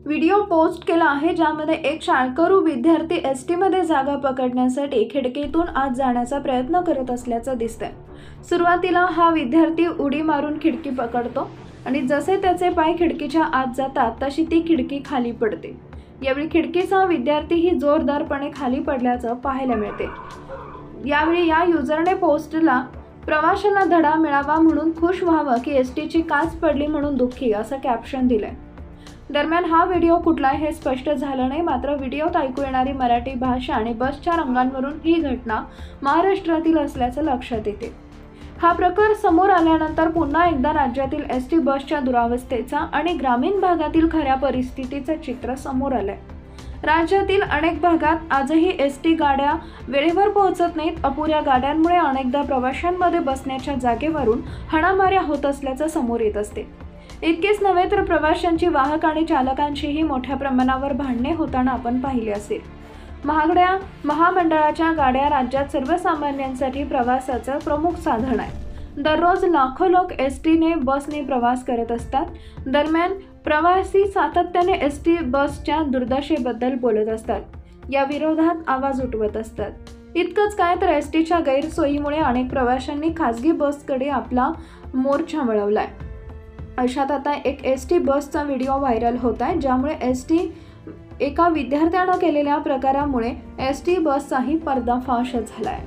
Video post केला आहे, ज्यामध्ये एक शाळकरू विद्यार्थी एसटी मध्ये जागा पकडण्यासाठी खिडकीतून आत जाण्याचा प्रयत्न करत असल्याचं दिसतंय। सुरुवातीला हा विद्यार्थी उडी मारून खिडकी पकडतो आणि जसे त्याचे पाय खिडकीच्या आत जातात तशी ती खिडकी खाली पडते। यावेळी खिडकीचा विद्यार्थीही जोरदारपणे खाली पडल्याचं पाहायला मिळते। यावेळी या युजरने पोस्टला प्रवाशांना धडा मिळावा म्हणून खुश व्हावं की एसटीची काच पडली म्हणून दुःखी असं कॅप्शन दिलंय। दरम्यान हा व्हिडिओ कुठला हे स्पष्ट झालं नाही, मात्र व्हिडिओत ऐकू येणारी मराठी भाषा आणि बसच्या रंगांवरून ही घटना महाराष्ट्रातील असल्याचं लक्षात येते। हा प्रकार समोर आल्यानंतर पुन्हा एकदा राज्यातील एसटी बसच्या दुरावस्थेचा आणि ग्रामीण भागातील खऱ्या परिस्थितीचं चित्र समोर आलंय। राज्यातील अनेक भागात आजही एसटी गाड्या वेळेवर पोहोचत नाहीत। अपुऱ्या गाड्यांमुळे अनेकदा प्रवाशांमध्ये बसण्याच्या जागेवरून हाणामाऱ्या होत असल्याचं समोर येत असते। इतकेच नव्हे तर प्रवाशांची वाहक आणि चालकांचीही मोठ्या प्रमाणावर भांडणे होताना आपण पाहिले असेल। महागड्या महामंडळाच्या गाड्या राज्यात सर्वसामान्यांसाठी प्रवासाचं प्रमुख साधन आहे। दररोज लाखो लोक एसटीने बसने प्रवास करत असतात। दरम्यान प्रवासी सातत्याने एसटी बसच्या दुर्दशेबद्दल बोलत असतात, या विरोधात आवाज उठवत असतात। इतकंच काय तर एसटीच्या गैरसोयीमुळे अनेक प्रवाशांनी खासगी बसकडे आपला मोर्चा वळवलाय। अशात आता एक एसटी बसचा व्हिडिओ व्हायरल होत आहे, ज्यामुळे एका विद्यार्थ्यानं केलेल्या प्रकारामुळे एसटी बसचाही पर्दाफाश झालाय।